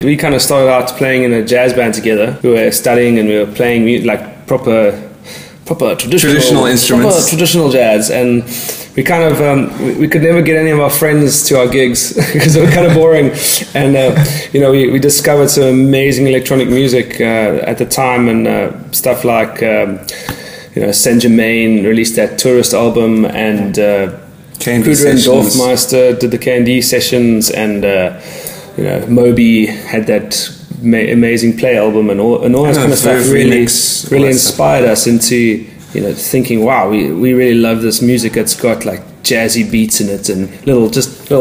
We kind of started out playing in a jazz band together. We were studying and we were playing like proper traditional instruments, proper traditional jazz, and we kind of we could never get any of our friends to our gigs because they were kind of boring. And you know, we discovered some amazing electronic music at the time, and stuff like you know, Saint Germain released that Tourist album, and Kruder and Dorfmeister did the K&D sessions, and you know, Moby had that amazing Play album, and all that kind of stuff really inspired us into, you know, thinking, wow, we really love this music. It's got like jazzy beats in it, and little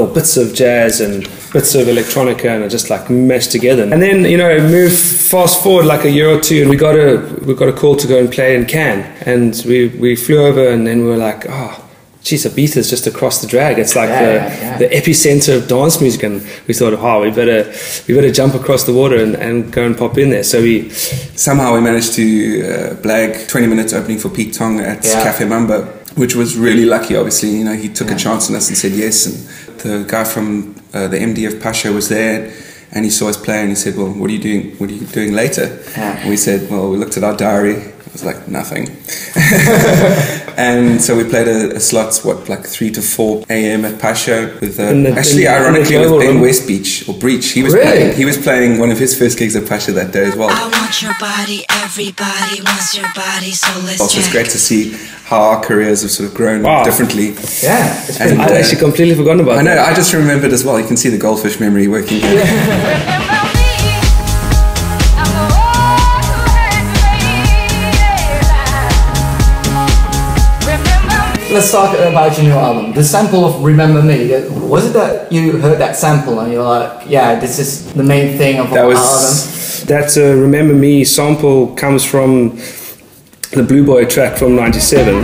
bits of jazz and bits of electronica, and it just like meshed together. And then, you know, fast forward like a year or two, and we got a call to go and play in Cannes, and we flew over, and then we were like, oh, geez, Ibiza's just across the drag. It's like the epicenter of dance music, and we thought, oh, we better jump across the water and go and pop in there. So we managed to blag 20 minutes opening for Pete Tong at Cafe Mamba, which was really lucky. Obviously, you know, he took a chance on us and said yes. And the guy from the MD of Pasha was there, and he saw us play, and he said, well, what are you doing? What are you doing later? And we said, well, we looked at our diary. It was like nothing. And so we played a slot, like 3 to 4 a.m. at Pasha with ironically with Ben Westbeach or Breach. He was playing one of his first gigs at Pasha that day as well. I want your body, everybody wants your body, so let's also, it's great to see how our careers have sort of grown differently. Yeah, and I'd actually completely forgotten about that. I know, I just remembered as well. You can see the goldfish memory working here. Let's talk about your new album. The sample of Remember Me. Was it that you heard that sample and you're like, yeah, this is the main thing of our album? That Remember Me sample comes from the Blue Boy track from '97.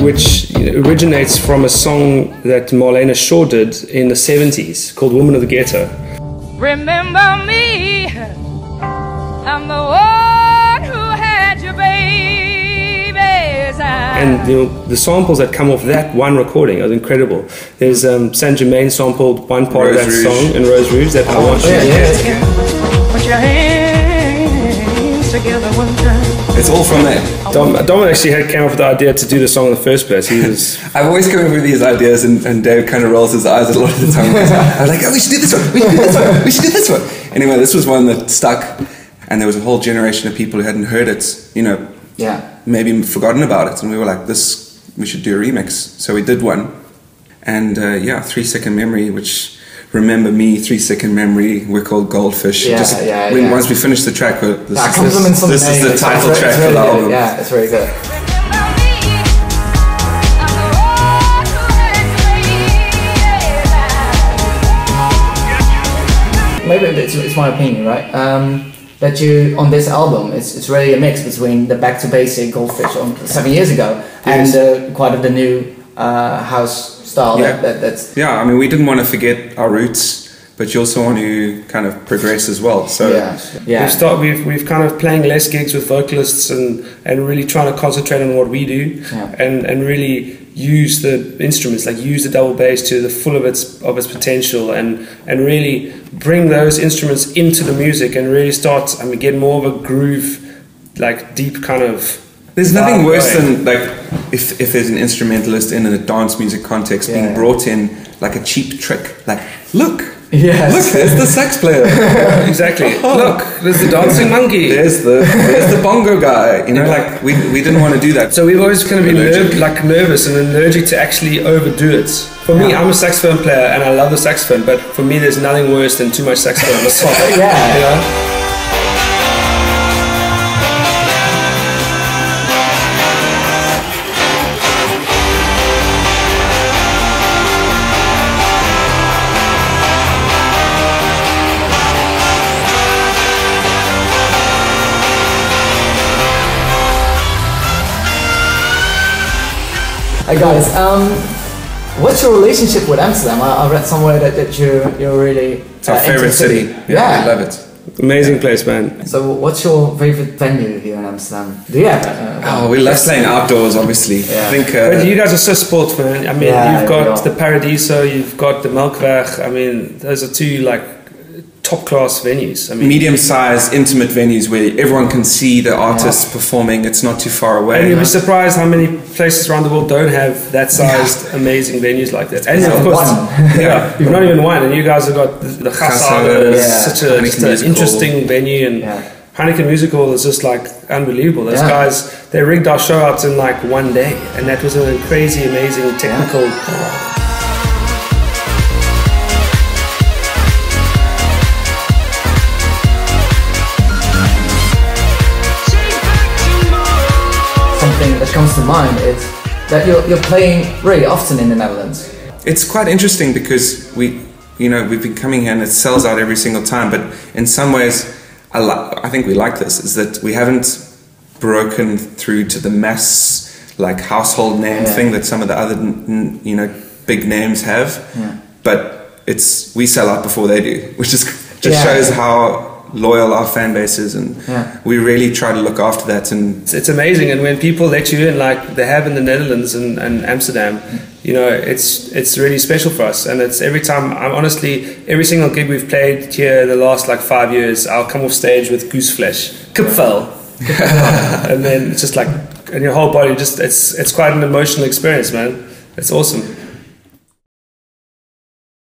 Which originates from a song that Marlena Shaw did in the '70s called Woman of the Ghetto. Remember me, I'm the one who had your babies. And you know, the samples that come off that one recording are incredible. There's Saint Germain sampled one part of that song in Rose Rouge that I want you to hear. Put your hands together one time. It's all from there. Dom actually came up with the idea to do the song in the first place. I've always come up with these ideas, and Dave kind of rolls his eyes a lot of the time. I was like, oh, we should do this one, we should do this one, we should do this one. Anyway, this was one that stuck, and there was a whole generation of people who hadn't heard it, you know, maybe forgotten about it, and we were like, we should do a remix. So we did one, and 3 Second Memory, which Remember Me, 3 Second Memory, we're called Goldfish. Once we finish the track, this is the title track for the album. Yeah, it's very good. Maybe it's my opinion, right? That you, on this album, it's really a mix between the back to basic Goldfish on 7 years ago and quite of the new house style. Yeah, I mean, we didn't want to forget our roots, but you also want to kind of progress as well. So we've kind of playing less gigs with vocalists and really trying to concentrate on what we do and really use the instruments, like use the double bass to the full of its potential and really bring those instruments into the music and really start, I mean, get more of a groove, like deep kind of. There's nothing worse than like if there's an instrumentalist in a dance music context being brought in like a cheap trick, like look, there's the sax player, exactly. Look, there's the dancing monkey. There's the bongo guy. You know, like we didn't want to do that. So we've always kind of been nervous and allergic to actually overdo it. For me, I'm a saxophone player and I love the saxophone, but for me, there's nothing worse than too much saxophone on the song. You know? Hey guys, what's your relationship with Amsterdam? I read somewhere that you're really it's our favorite city. Yeah, I love it. Amazing place, man. So, what's your favorite venue here in Amsterdam? Do you have? We love playing outdoors, obviously. Yeah. I think. But you guys are so sport, man. I mean, you've got the Paradiso, you've got the Melkweg. I mean, those are two like top-class venues. I mean, medium-sized, intimate venues where everyone can see the artists performing. It's not too far away. And you'll be surprised how many places around the world don't have that sized, amazing venues like that. And of course, you've not even one. And you guys have got the Gassa, such a just an interesting venue, and Heineken Music Hall is just like unbelievable. Those guys, they rigged our show out in like one day, and that was a crazy, amazing technical. Something that comes to mind is that you're playing really often in the Netherlands. It's quite interesting because we've been coming here and it sells out every single time. But in some ways, I think we like this, is that we haven't broken through to the mass like household name thing that some of the other big names have. But we sell out before they do, which is just shows how loyal our fan base is, and we really try to look after that. And it's amazing. And when people let you in, like they have in the Netherlands and Amsterdam, it's really special for us. And it's every time. Honestly, every single gig we've played here in the last like 5 years, I'll come off stage with gooseflesh, kipvel, and then it's just like, and your whole body just it's quite an emotional experience, man. It's awesome.